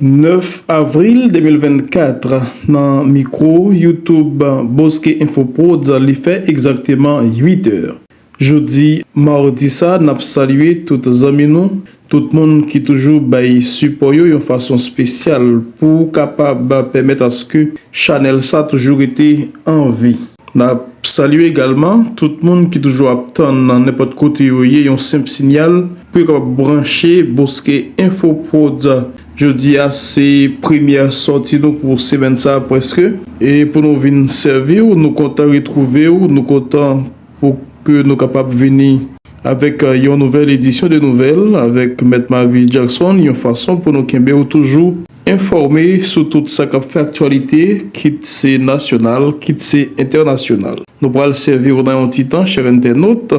9 avril 2024, dans micro YouTube Bosque Infoprod, il fait exactement 8 heures. Jeudi, mardi, ça, n'a salué toutes les amis nous, tout le monde qui toujours bail support de façon spéciale pour capable permettre à ce que Chanel ça toujours été en vie. N'a salué également tout le monde qui toujours attend dans n'importe côté où il y a un simple signal pour brancher Bosque Infoprod. Jeudi à ces premières sorties pour semaine ça presque et pour nous venir servir, nous comptons retrouver, nous comptons pour que nous capables de venir avec une nouvelle édition de nouvelles avec Maître Mavi Jackson, une façon pour nous toujours informer sur toute sa actualité, quitte c'est national, quitte c'est international. Nous allons servir dans un petit temps, chers internautes,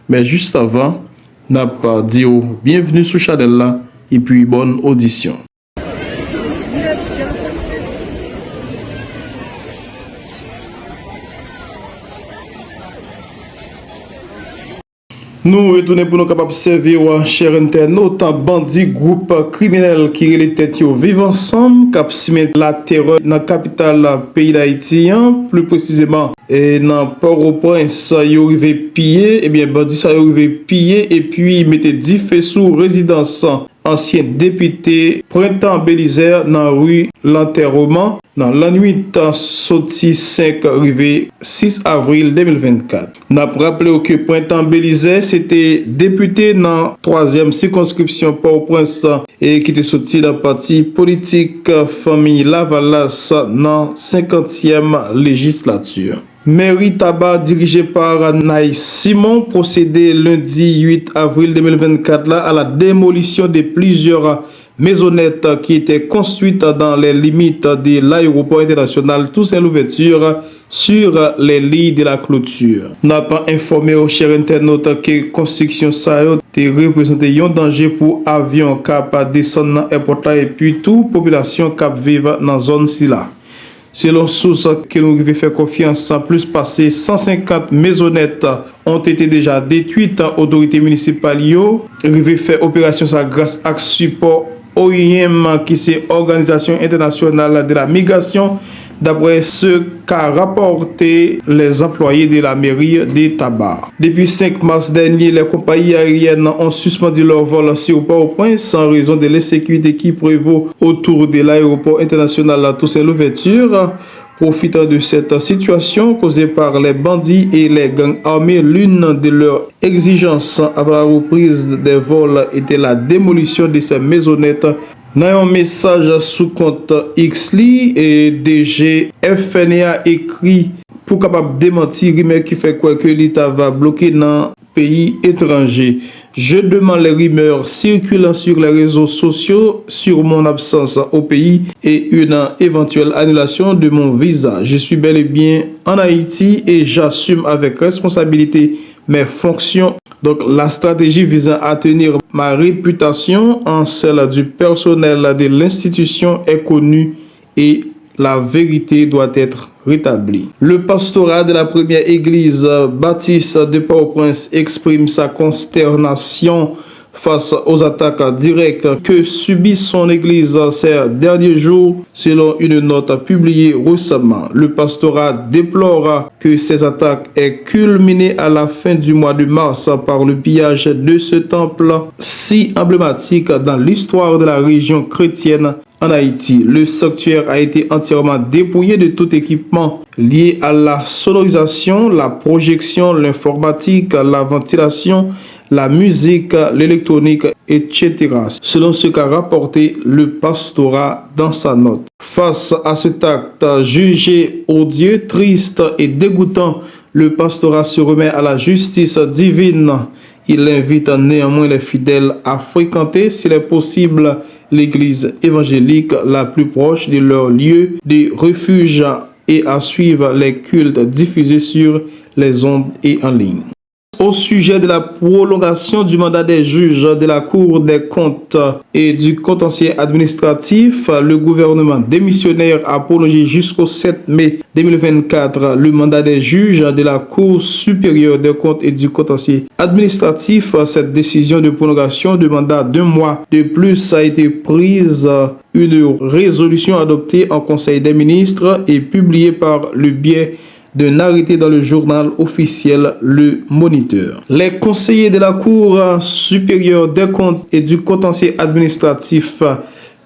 mais juste avant, n'a pas dit bienvenue sur Chanel là et puis bonne audition. Nous retournons pour nous capables de servir, chers internautes, bandit groupe criminel qui est les têtes vivent ensemble, qui mettent la terreur dans la capitale pays d'Haïti, plus précisément, et dans Port-au-Prince, ils arrivent piller, et bien, bandit ça arrive piller, et puis ils mettent 10 faits sous résidence ancien député Printemps Bélisaire dans la rue L'Enterrement dans la nuit sorti 5 arrivé 6 avril 2024. N'a rappelé que Printemps Bélisaire c'était député dans 3e circonscription Port-au-Prince et qui était sorti dans le parti politique famille Lavalas dans 50e législature. Mairie Tabac dirigée par Naïs Simon procédé lundi 8 avril 2024 à la démolition de plusieurs maisonnettes qui étaient construites dans les limites de l'aéroport international Toussaint-Louverture sur les lits de la clôture. N'a pas informé aux chers internautes que construction ça a représenté un danger pour avions cap descendre dans l'aéroport et puis toute population cap vivre dans zone si là. Selon source que nous devons faire confiance, plus passé 150 maisonnettes ont été déjà détruites. Autorités municipales ont fait opération grâce à support OIM qui c'est Organisation internationale de la migration. D'après ce qu'a rapporté les employés de la mairie de Tabac. Depuis 5 mars dernier, les compagnies aériennes ont suspendu leur vol sur Port-au-Prince en raison de l'insécurité qui prévaut autour de l'aéroport international Toussaint-Louverture. Profitant de cette situation causée par les bandits et les gangs armés, l'une de leurs exigences avant la reprise des vols était la démolition de ces maisonnettes. Dans un message sous compte Xli et DG FNA écrit pour capable démentir rumeur qui fait quoi que l'État va bloquer dans pays étrangers. Je demande les rumeurs circulant sur les réseaux sociaux sur mon absence au pays et une éventuelle annulation de mon visa. Je suis bel et bien en Haïti et j'assume avec responsabilité mes fonctions. Donc la stratégie visant à tenir ma réputation en celle du personnel de l'institution est connue et la vérité doit être rétablie. Le pastorat de la première église baptiste de Port-au-Prince exprime sa consternation face aux attaques directes que subit son église ces derniers jours. Selon une note publiée récemment, le pastorat déplore que ces attaques aient culminé à la fin du mois de mars par le pillage de ce temple si emblématique dans l'histoire de la région chrétienne en Haïti. Le sanctuaire a été entièrement dépouillé de tout équipement lié à la sonorisation, la projection, l'informatique, la ventilation, la musique, l'électronique, etc. Selon ce qu'a rapporté le pastorat dans sa note. Face à cet acte jugé odieux, triste et dégoûtant, le pastorat se remet à la justice divine. Il invite néanmoins les fidèles à fréquenter, s'il est possible, l'église évangélique la plus proche de leur lieu de refuge et à suivre les cultes diffusés sur les ondes et en ligne. Au sujet de la prolongation du mandat des juges de la Cour des comptes et du contentieux administratif, le gouvernement démissionnaire a prolongé jusqu'au 7 mai 2024 le mandat des juges de la Cour supérieure des comptes et du contentieux administratif. Cette décision de prolongation de mandat d'un mois de plus a été prise. Une résolution adoptée en Conseil des ministres et publiée par le biais d'un arrêté dans le journal officiel Le Moniteur. Les conseillers de la Cour supérieure des comptes et du contentieux administratif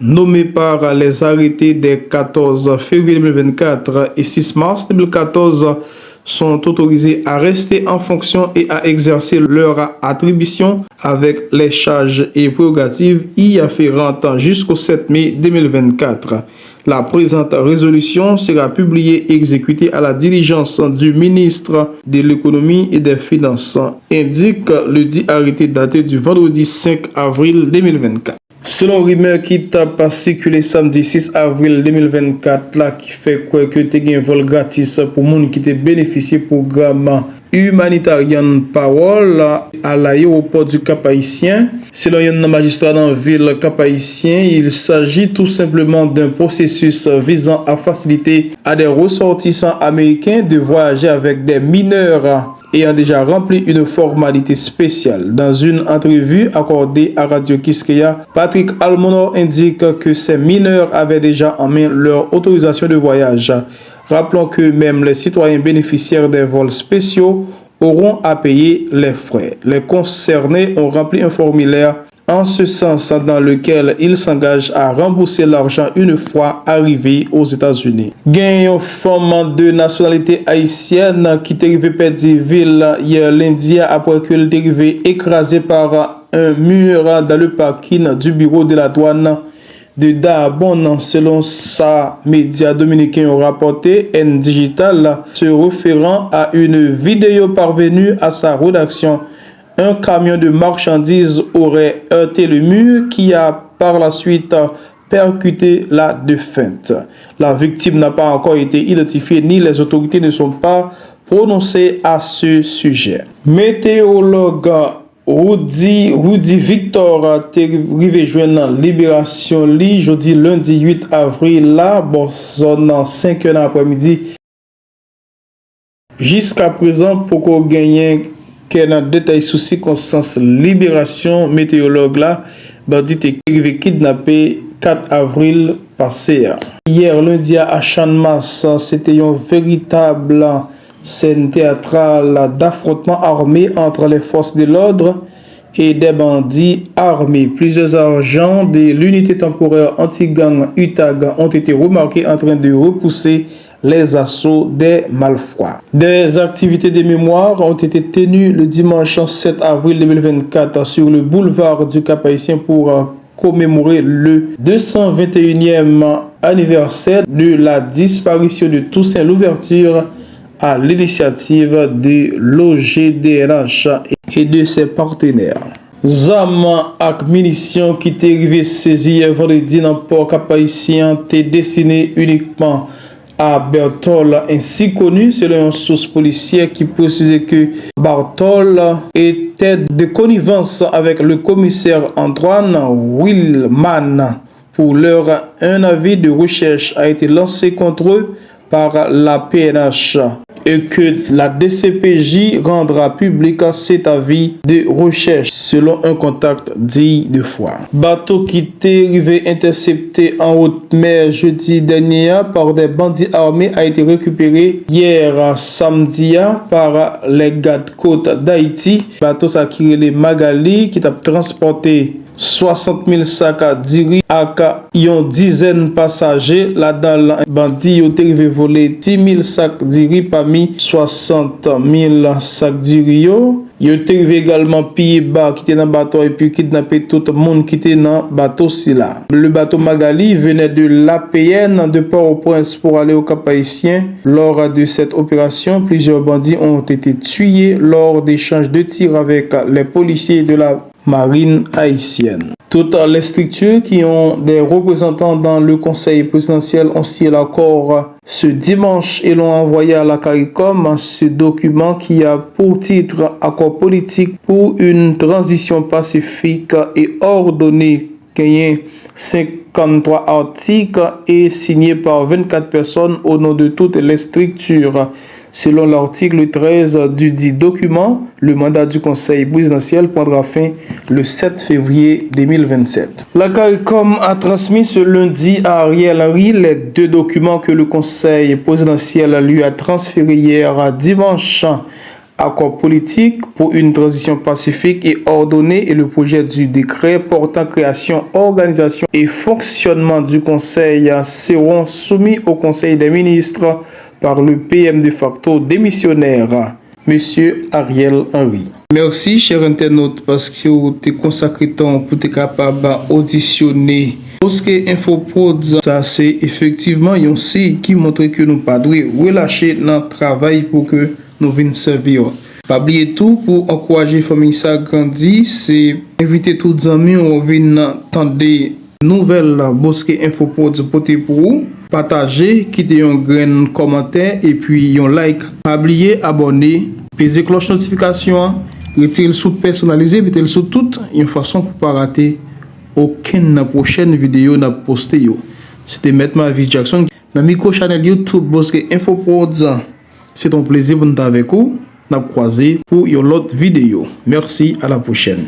nommés par les arrêtés des 14 février 2024 et 6 mars 2014 sont autorisés à rester en fonction et à exercer leurs attributions avec les charges et prérogatives y afférentes jusqu'au 7 mai 2024. La présente résolution sera publiée et exécutée à la diligence du ministre de l'Économie et des Finances, indique le dit arrêté daté du vendredi 5 avril 2024. Selon rumeur qui t'a circulé samedi 6 avril 2024, là, qui fait quoi que tu as un vol gratis pour les gens qui te bénéficié programme Humanitarian Power à l'aéroport du Cap-Haïtien. Selon un magistrat dans la ville Cap-Haïtien, il s'agit tout simplement d'un processus visant à faciliter à des ressortissants américains de voyager avec des mineurs ayant déjà rempli une formalité spéciale. Dans une entrevue accordée à Radio Kiskeya, Patrick Almonor indique que ces mineurs avaient déjà en main leur autorisation de voyage. Rappelons que même les citoyens bénéficiaires des vols spéciaux auront à payer les frais. Les concernés ont rempli un formulaire en ce sens dans lequel ils s'engagent à rembourser l'argent une fois arrivés aux États-Unis. Gagne une femme de nationalité haïtienne qui est arrivée perdre ville hier lundi après qu'elle est arrivée écrasée par un mur dans le parking du bureau de la douane de Darbonne, selon sa média dominicain rapporté N Digital, se référant à une vidéo parvenue à sa rédaction. Un camion de marchandises aurait heurté le mur qui a par la suite percuté la défunte. La victime n'a pas encore été identifiée ni les autorités ne sont pas prononcées à ce sujet. Météorologue Rudy Victor arrivé joindre Libération li jeudi lundi 8 avril là bon zone 5 h après-midi. Jusqu'à présent pour qu'on gagne quel détail sous circonstances Libération météorologue là bandit est arrivé kidnappé 4 avril passé. Hier lundi à Chanmas, c'était une véritable scène théâtrale d'affrontement armé entre les forces de l'ordre et des bandits armés. Plusieurs agents de l'unité temporaire anti-gang UTAG ont été remarqués en train de repousser les assauts des malfrats. Des activités de mémoire ont été tenues le dimanche 7 avril 2024 sur le boulevard du Cap-Haïtien pour commémorer le 221e anniversaire de la disparition de Toussaint Louverture à l'initiative de l'OGDNH et de ses partenaires. Zam ak munitions qui t'est arrivé saisi vendredi dans le port Cap-Haïtien t'est destiné uniquement à Bertol, ainsi connu selon une source policière qui précisait que Bertol était de connivence avec le commissaire Antoine Willman. Pour l'heure, un avis de recherche a été lancé contre eux par la PNH et que la DCPJ rendra public cet avis de recherche selon un contact dit de foi. Bateau qui était arrivé intercepté en haute mer jeudi dernier par des bandits armés a été récupéré hier samedi par les gardes-côtes d'Haïti. Bateau ça qui les Magali qui t'a transporté 60 000 sacs d'iri avec une dizaine de passagers. Là-dedans, bandits ont arrivé voler 10 000 sacs d'iri parmi 60 000 sacs d'iri. Ils ont arrivé également piller bas qui était dans le bateau et puis kidnapper tout le monde qui était dans le bateau. Le bateau Magali venait de l'APN de Port-au-Prince pour aller au Cap-Haïtien. Lors de cette opération, plusieurs bandits ont été tués lors d'échanges de tirs avec les policiers de la marine haïtienne. Toutes les structures qui ont des représentants dans le conseil présidentiel ont signé l'accord ce dimanche et l'ont envoyé à la CARICOM ce document qui a pour titre « Accord politique pour une transition pacifique et ordonnée » qui a 53 articles et signé par 24 personnes au nom de toutes les structures. Selon l'article 13 du dit document, le mandat du Conseil présidentiel prendra fin le 7 février 2027. La CARICOM a transmis ce lundi à Ariel Henry les 2 documents que le Conseil présidentiel lui a transférés hier à dimanche. Accord politique pour une transition pacifique et ordonnée et le projet du décret portant création, organisation et fonctionnement du Conseil seront soumis au Conseil des ministres par le PM de facto démissionnaire, M. Ariel Henry. Merci, chers internautes, parce que vous avez consacré temps pour être capable d'auditionner. Parce que InfoProd, ça c'est effectivement un site qui montre que nous ne pas relâcher notre travail pour que nous venions servir. Pas oublier tout pour encourager la famille à grandir, c'est inviter tous les amis à venir entendre nouvelles Bosque InfoProd pour vous. Partagez, quittez un grain commentaire et puis un like. Pas oublier abonner, peser cloche notification, retirer le sous personnalisé, mettez le sous toute une façon pour pas rater aucune prochaine vidéo n'a posté. C'était Maître Mavis Jackson dans micro channel YouTube Bosque InfoProd. C'est un plaisir de vous avec vous. N'a croisé pour une autre vidéo. Merci, à la prochaine.